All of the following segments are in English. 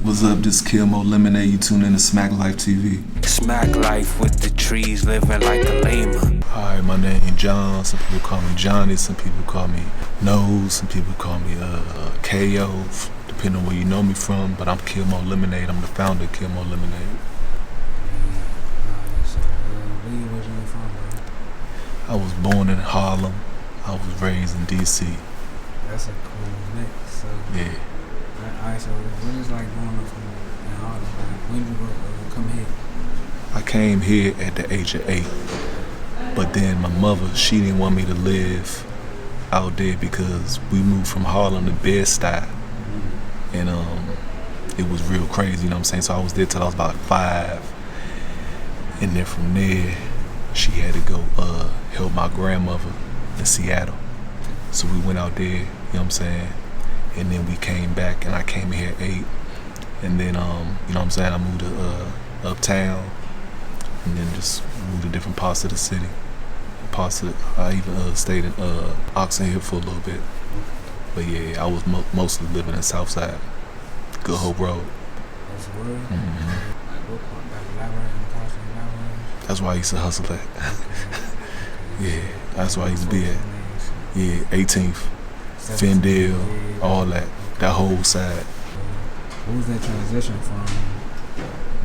What's up, this KillMoe Lemonade, you tune in to Smack Life TV. Smack life with the trees, living like a layman. Hi, my name John, some people call me Johnny, some people call me Newz, some people call me KO, depending on where you know me from, but I'm KillMoe Lemonade, I'm the founder of KillMoe Lemonade. Where you originally from, bro? I was born in Harlem, I was raised in DC. That's a cool mix, so. Yeah. Alright, so what is like growing up in Harlem? Like, when did you come here? I came here at the age of 8, but then my mother, she didn't want me to live out there because we moved from Harlem to Bed-Stuy, and it was real crazy, you know what I'm saying? So I was there till I was about 5, and then from there, she had to go help my grandmother in Seattle. So we went out there, you know what I'm saying? And then we came back, and I came here at 8, and then you know what I'm saying, I moved to uptown, and then just moved to different parts of the city. I even stayed in Oxon Hill for a little bit, but yeah, I was mostly living in Southside, Good Hope Road. That's word? Mm-hmm. Like, what part? Like, That's where I used to hustle at. Okay. Yeah, that's where I used to be at. Yeah, 18th, Fendale, all that whole side. What was that transition from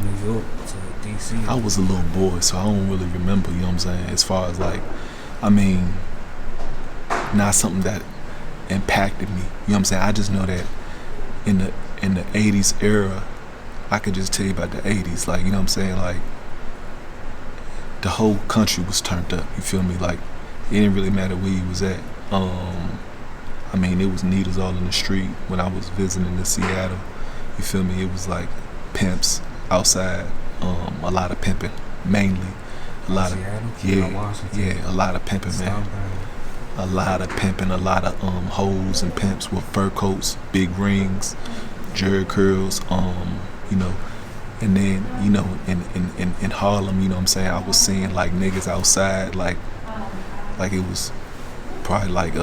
New York to DC? I was a little boy, so I don't really remember, you know what I'm saying, as far as like, I mean, not something that impacted me, you know what I'm saying? I just know that in the 80s era, I could just tell you about the 80s, like, you know what I'm saying, like, the whole country was turned up, you feel me? Like, it didn't really matter where you was at. I mean, it was needles all in the street when I was visiting in Seattle, you feel me? It was like pimps outside, a lot of pimping, mainly. A lot of, yeah, a lot of pimping, man. A lot of pimping, a lot of hoes and pimps with fur coats, big rings, jerry curls, you know. And then, you know, in Harlem, you know what I'm saying, I was seeing like niggas outside, like it was probably like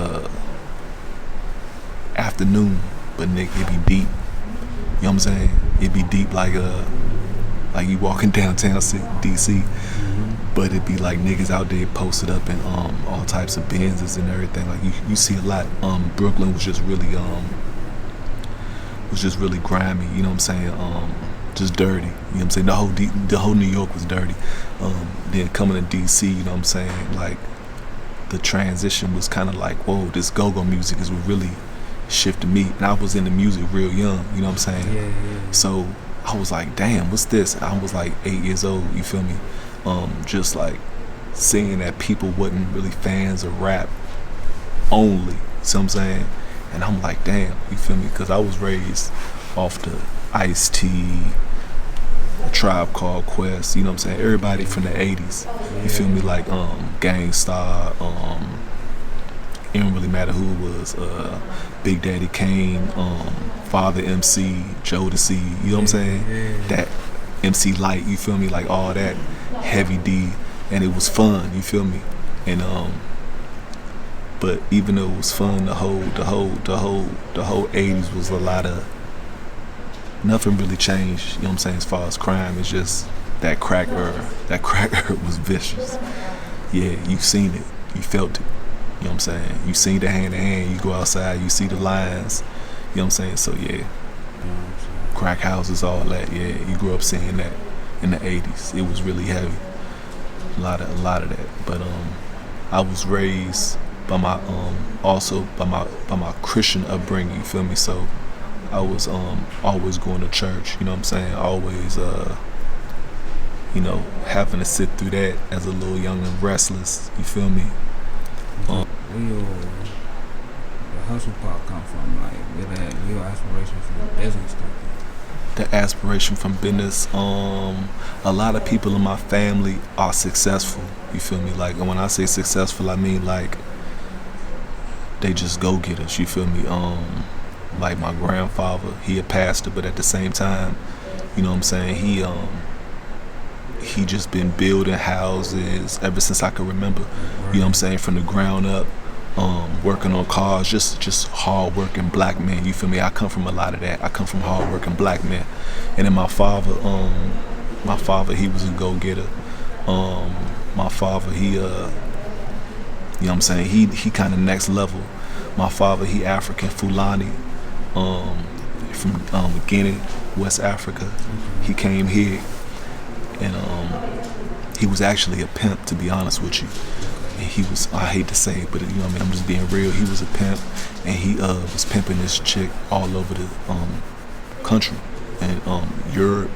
afternoon, but nigga, it be deep. You know what I'm saying? It be deep like you walking downtown DC, but it be like niggas out there posted up in all types of Benzes and everything. Like you see a lot. Brooklyn was just really grimy. You know what I'm saying? Just dirty. You know what I'm saying? The whole New York was dirty. Then coming to DC, you know what I'm saying? Like the transition was kind of like, whoa, this GoGo music is what really shifted me. And I was into music real young. You know what I'm saying? Yeah. So I was like, damn, what's this? I was like 8 years old, you feel me? Just like seeing that people wasn't really fans of rap only, you see what I'm saying? And I'm like, damn, you feel me? Because I was raised off the Ice-T, Tribe Called Quest, you know what I'm saying? Everybody from the 80s, you feel me? Like Gangstar, it didn't really matter who it was, Big Daddy Kane, Father MC, Jodeci, you know what I'm saying? That MC Light, you feel me? Like all that Heavy D, and it was fun, you feel me? And but even though it was fun, the whole 80s was a lot of, nothing really changed, you know what I'm saying, as far as crime. It's just that crack era. That crack era was vicious. Yeah, you've seen it, you felt it. You know what I'm saying? You see the hand in hand, you go outside, you see the lines, you know what I'm saying? So yeah, crack houses, all that, yeah, you grew up seeing that in the 80s. It was really heavy, a lot of that. But I was raised by my also by my Christian upbringing, you feel me? So I was always going to church, you know what I'm saying? Always you know, having to sit through that as a little young and restless, you feel me? Where your hustle part come from? Like, where your aspiration from business come from? The aspiration from business, a lot of people in my family are successful, you feel me? Like, and when I say successful, I mean like they just go-getters, you feel me? Like my grandfather, he a pastor, but at the same time, you know what I'm saying, he just been building houses ever since I can remember, you know what I'm saying, from the ground up. working on cars, just hard working black men. You feel me? I come from a lot of that. I come from hard working black men. And then my father, he was a go getter. My father, he you know what I'm saying, he kind of next level. My father, he African, Fulani, from Guinea, West Africa. He came here, and he was actually a pimp, to be honest with you. And he was, I hate to say it, but you know what I mean, I'm just being real. He was a pimp, and he was pimping this chick all over the country, and Europe,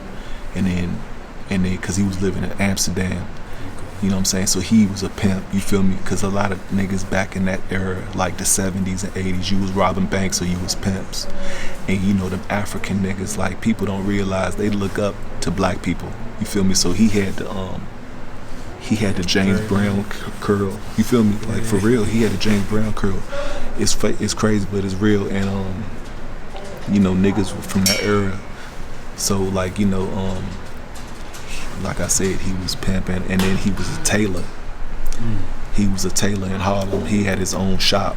and then because he was living in Amsterdam. You know what I'm saying? So he was a pimp, you feel me? Because a lot of niggas back in that era, like the 70s and 80s, you was robbing banks or you was pimps. And you know, them African niggas, like, people don't realize they look up to black people, you feel me? So he had the James Brown curl, you feel me? Like, for real, he had the James Brown curl. It's crazy, but it's real. And you know, niggas from that era. So like, you know, like I said, he was pimping, and then he was a tailor. He was a tailor in Harlem. He had his own shop.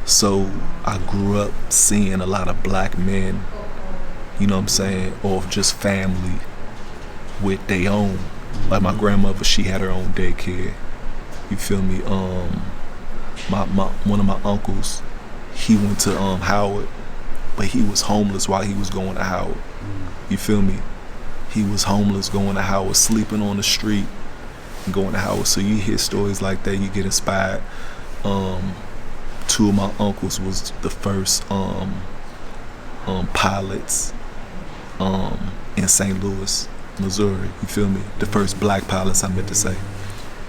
So I grew up seeing a lot of black men, you know what I'm saying, or just family with their own. Like my grandmother, she had her own daycare. You feel me? One of my uncles, he went to Howard, but he was homeless while he was going to Howard. You feel me? He was homeless going to Howard, sleeping on the street, and going to Howard. So you hear stories like that, you get inspired. Two of my uncles was the first pilots in St. Louis, Missouri. You feel me? The first black pilots, I meant to say.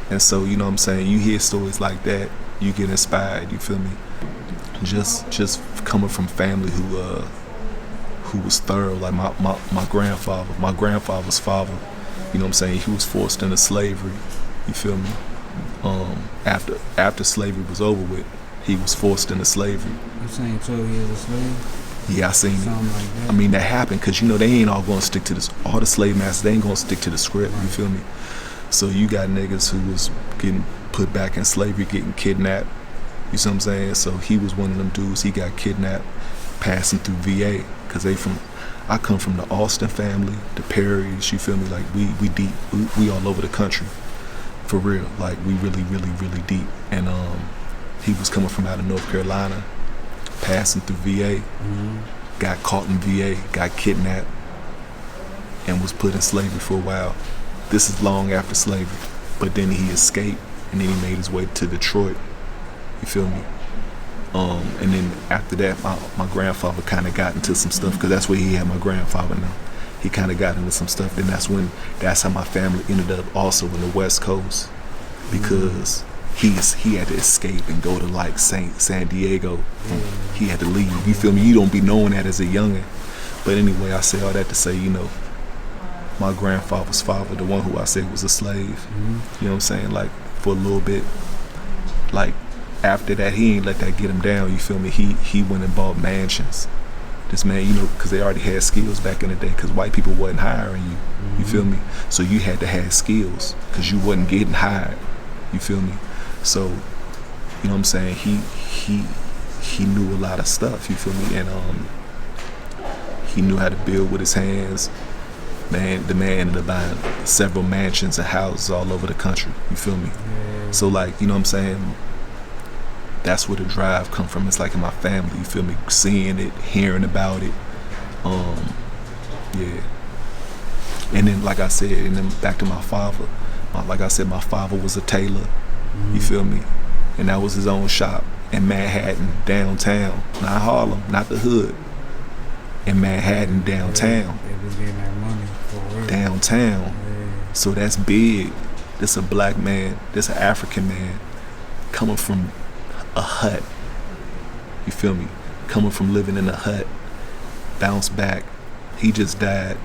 And so, you know what I'm saying, you hear stories like that, you get inspired, you feel me? Just coming from family who was thorough, like my grandfather's father, you know what I'm saying, he was forced into slavery, you feel me? After slavery was over with, he was forced into slavery. You saying 12 years a slave? Yeah, I seen it. Something like that. I mean, that happened because, you know, they ain't all gonna stick to this. All the slave masters, they ain't gonna stick to the script, you feel me? So you got niggas who was getting put back in slavery, getting kidnapped, you see what I'm saying? So he was one of them dudes, he got kidnapped, passing through VA, because I come from the Austin family, the Perrys, you feel me? Like, we deep, we all over the country, for real. Like, we really, really, really deep. And he was coming from out of North Carolina, passing through VA, got caught in VA, got kidnapped, and was put in slavery for a while. This is long after slavery, but then he escaped, and then he made his way to Detroit, you feel me? And then after that, my grandfather kind of got into some stuff, because that's where he had my grandfather now. He kind of got into some stuff, and that's how my family ended up also in the West Coast, because he had to escape and go to like San Diego. He had to leave, you feel me? You don't be knowing that as a youngin'. But anyway, I say all that to say, you know, my grandfather's father, the one who I said was a slave, you know what I'm saying, like, for a little bit, like, after that, he ain't let that get him down, you feel me? He went and bought mansions. This man, you know, because they already had skills back in the day, because white people wasn't hiring you, you feel me? So you had to have skills, because you wasn't getting hired, you feel me? So, you know what I'm saying, he knew a lot of stuff, you feel me? And he knew how to build with his hands. Man, the man ended up buying several mansions and houses all over the country, you feel me? So, like, you know what I'm saying, that's where the drive come from. It's like in my family, you feel me? Seeing it, hearing about it, yeah. And then, like I said, and then back to my father. Like I said, my father was a tailor, you feel me? And that was his own shop in Manhattan, downtown, not Harlem, not the hood. In Manhattan, downtown. They was getting that money for work. Downtown. So that's big. This a black man, this an African man coming from a hut, you feel me? Coming from living in a hut, bounced back. He just died,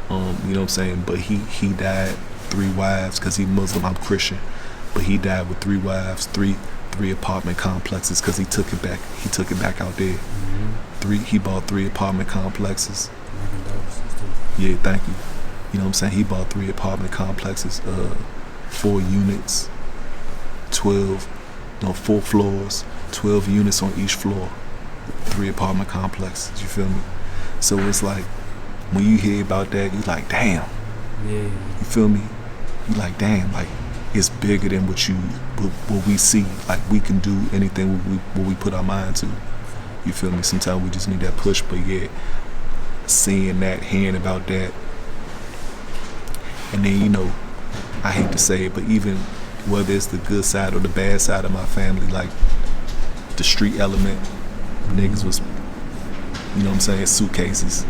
you know what I'm saying? But he died 3 wives, because he Muslim, I'm Christian. But he died with 3 wives, three apartment complexes, because he took it back out there. He bought 3 apartment complexes. Yeah, thank you. You know what I'm saying? He bought 3 apartment complexes, 4 units, 12 4 floors, 12 units on each floor, 3 apartment complexes. You feel me? So it's like when you hear about that, you like, damn. Yeah. You feel me? You like, damn. Like it's bigger than what we see. Like we can do anything what we put our mind to. You feel me? Sometimes we just need that push. But yeah, seeing that, hearing about that, and then I hate to say it, but even whether it's the good side or the bad side of my family, like the street element, niggas was, you know what I'm saying, suitcases.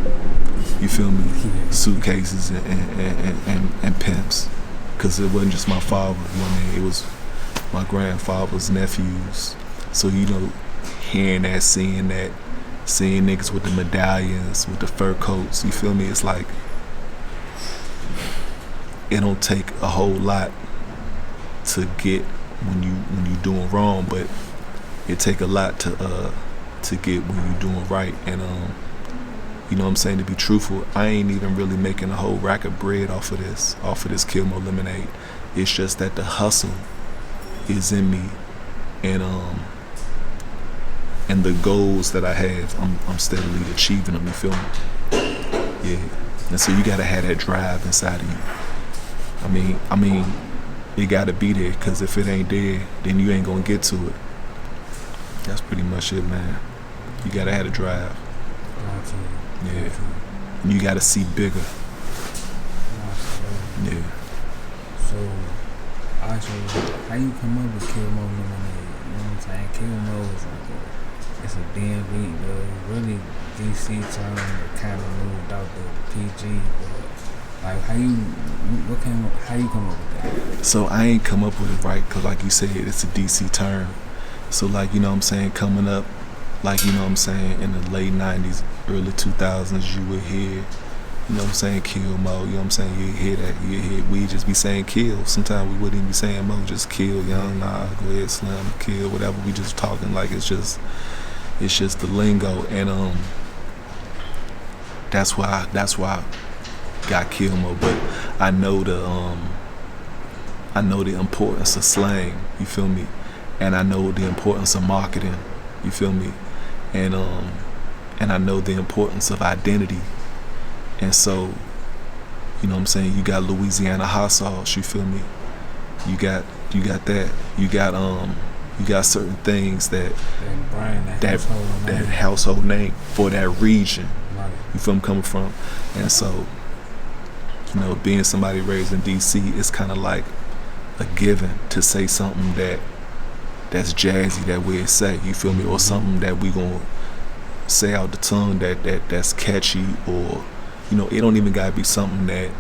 You feel me? Suitcases and pimps. Because it wasn't just my father, you know what I mean? It was my grandfather's nephews. So, hearing that, seeing niggas with the medallions, with the fur coats, you feel me? It's like, it don't take a whole lot to get when you doing wrong, but it take a lot to get when you doing right. And you know what I'm saying, to be truthful, I ain't even really making a whole rack of bread off of this KillMoe Lemonade. It's just that the hustle is in me, and the goals that I have, I'm steadily achieving them. You feel me? Yeah. And so you gotta have that drive inside of you. I mean, it gotta be there, because if it ain't there, then you ain't gonna get to it. That's pretty much it, man. You gotta have a drive. Yeah. And you gotta see bigger. Yeah. So, actually, how you come up with KillMoe Lemonade? You know what I'm saying? KillMoe is like it's a DMV, but really DC term that kind of moved out the PG, but like how you come up with that? So I ain't come up with it, right? Cause like you said, it's a DC term. So like, you know what I'm saying, coming up, like, you know what I'm saying, in the late 90s, early 2000s, you would hear, you know what I'm saying, kill Mo, you know what I'm saying, you hear that, you hear, we just be saying kill. Sometimes we wouldn't even be saying Mo, just kill, young, nah, go ahead, slim, kill, whatever. We just talking like it's just the lingo. And that's why I got KillMoe. But I know the importance of slang, you feel me? And I know the importance of marketing, you feel me? And I know the importance of identity. And so, you know what I'm saying, you got Louisiana hot sauce, you feel me? You got that. You got certain things that household name for that region. Right. You feel me coming from? And so, you know, being somebody raised in DC, it's kind of like a given to say something that's jazzy that we say, you feel me? Or something that we gonna say out the tongue that's catchy, or, you know, it don't even gotta be something that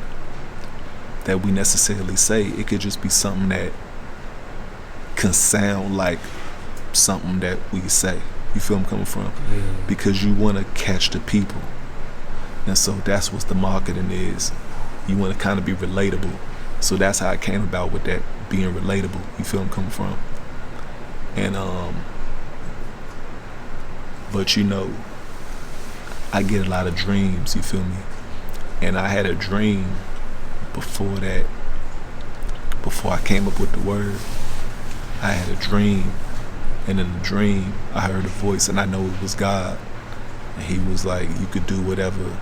we necessarily say. It could just be something that can sound like something that we say. You feel me coming from? Yeah. Because you wanna catch the people. And so that's what the marketing is. You wanna kinda be relatable. So that's how I came about with that, being relatable. You feel me coming from? And but you know, I get a lot of dreams, you feel me? And I had a dream before I came up with the word. I had a dream, and in the dream I heard a voice, and I know it was God. And he was like, you could do whatever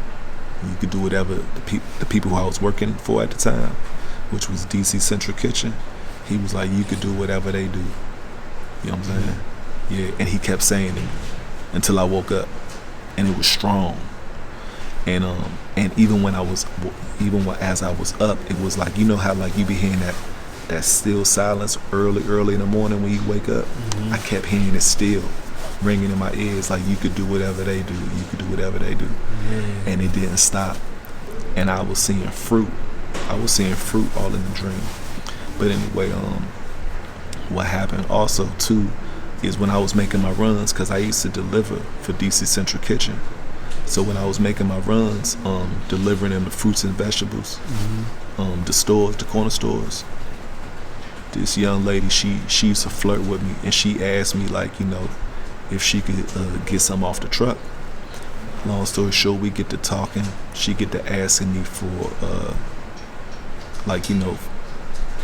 the people who I was working for at the time, which was DC Central Kitchen, he was like, you could do whatever they do. You know what I'm saying? Yeah, and he kept saying it until I woke up, and it was strong. And even as I was up, it was like, you know how like you be hearing that still silence early in the morning when you wake up. Mm-hmm. I kept hearing it still ringing in my ears, like, you could do whatever they do, you could do whatever they do. Yeah. And it didn't stop. And I was seeing fruit all in the dream. But anyway, what happened also too is when I was making my runs, because I used to deliver for DC Central Kitchen. So when I was making my runs, delivering them the fruits and vegetables, the corner stores, this young lady, she used to flirt with me, and she asked me, like, you know, if she could get some off the truck. Long story short, we get to talking. She get to asking me for like, you know,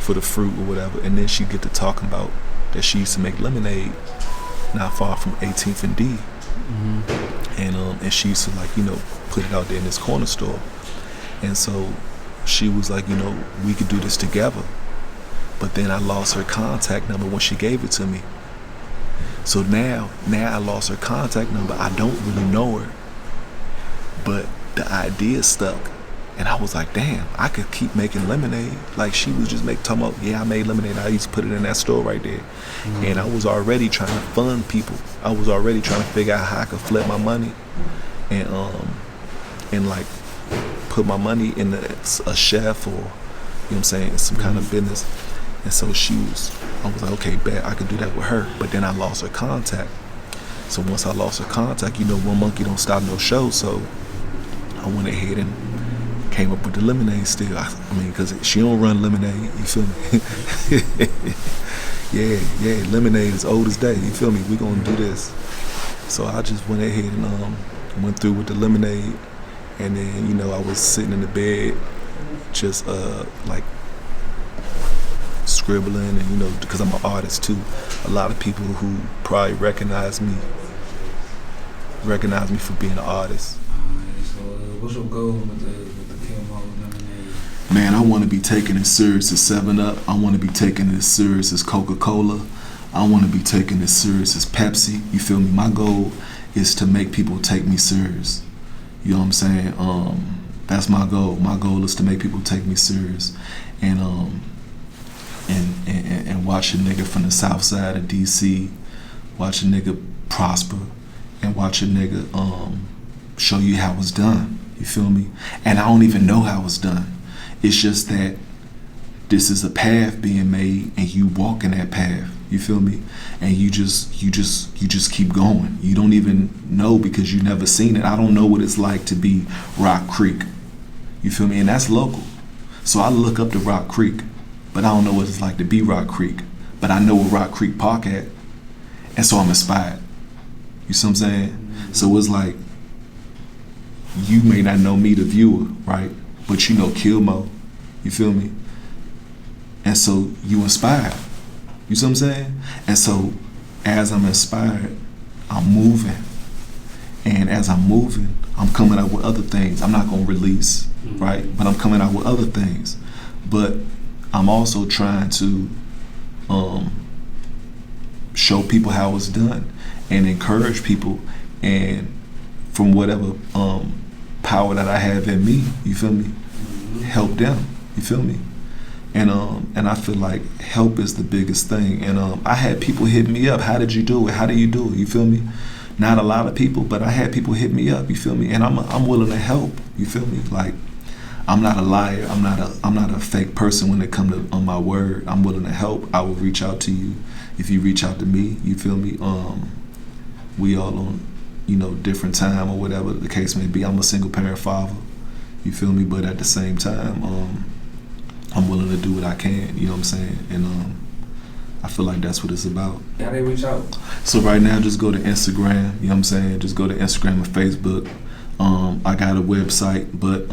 for the fruit or whatever, and then she get to talking about that she used to make lemonade not far from 18th and D. And she used to like, you know, put it out there in this corner store. And so she was like, you know, we could do this together. But then I lost her contact number when she gave it to me. So now I lost her contact number. I don't really know her, but the idea stuck. And I was like, damn, I could keep making lemonade. Like she was just talking about, yeah, I made lemonade. I used to put it in that store right there. And I was already trying to fund people. I was already trying to figure out how I could flip my money and like put my money in a chef or, you know what I'm saying, some kind of business. And so I was like, okay, bet I could do that with her. But then I lost her contact. So once I lost her contact, you know, one monkey don't stop no show. So I went ahead and came up with the lemonade still. I mean, because she don't run lemonade, you feel me? yeah, lemonade is old as day, you feel me? We gonna do this. So I just went ahead and went through with the lemonade. And then, you know, I was sitting in the bed just like scribbling, and you know, because I'm an artist too. A lot of people who probably recognize me for being an artist. So what's your goal with the KillMoe Lemonade? Man, I want to be taking it serious as 7-Up. I want to be taking it as serious as Coca-Cola. I want to be taking it as serious as Pepsi. You feel me? My goal is to make people take me serious. You know what I'm saying? That's my goal. My goal is to make people take me serious, and watch a nigga from the south side of DC, watch a nigga prosper, and watch a nigga show you how it's done. You feel me? And I don't even know how it's done. It's just that this is a path being made, and you walk in that path. You feel me? And you just keep going. You don't even know because you never seen it. I don't know what it's like to be Rock Creek. You feel me? And that's local. So I look up to Rock Creek, but I don't know what it's like to be Rock Creek. But I know where Rock Creek Park at, and so I'm inspired. You see what I'm saying? So it's like, you may not know me, the viewer, right? But you know KillMoe. You feel me? And so you inspired. You see what I'm saying? And so as I'm inspired, I'm moving. And as I'm moving, I'm coming out with other things. I'm not going to release, right? But I'm coming out with other things. But I'm also trying to show people how it's done and encourage people, and from whatever power that I have in me, you feel me? Help them, you feel me? And I feel like help is the biggest thing. And I had people hit me up. How did you do it? How do you do it? You feel me? Not a lot of people, but I had people hit me up. You feel me? And I'm willing to help. You feel me? Like, I'm not a liar. I'm not a fake person when it comes to on my word. I'm willing to help. I will reach out to you if you reach out to me. You feel me? We all on, you know, different time or whatever the case may be. I'm a single parent father. You feel me? But at the same time, I'm willing to do what I can, you know what I'm saying? And I feel like that's what it's about. How they reach out? So right now, just go to Instagram, you know what I'm saying? Just go to Instagram and Facebook. I got a website, but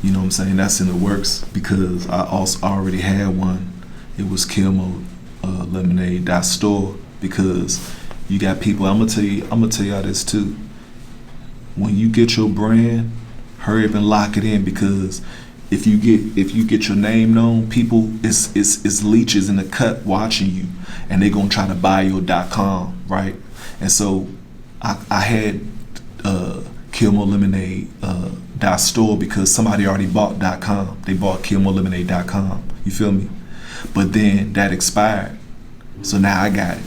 you know what I'm saying? That's in the works because I also already had one. It was KillMoe Lemonade.store, because you got people, I'm gonna tell y'all this too. When you get your brand, hurry up and lock it in, because if you get your name known, people it's leeches in the cut watching you, and they're gonna try to buy your .com, right? And so I had KillMoe Lemonade .store because somebody already bought .com. They bought KillMoeLemonade.com. You feel me? But then that expired, so now I got it.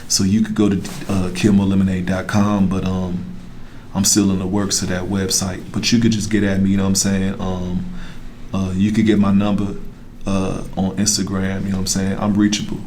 So you could go to KillMoeLemonade.com, but I'm still in the works of that website. But you could just get at me, you know what I'm saying? You could get my number on Instagram, you know what I'm saying? I'm reachable.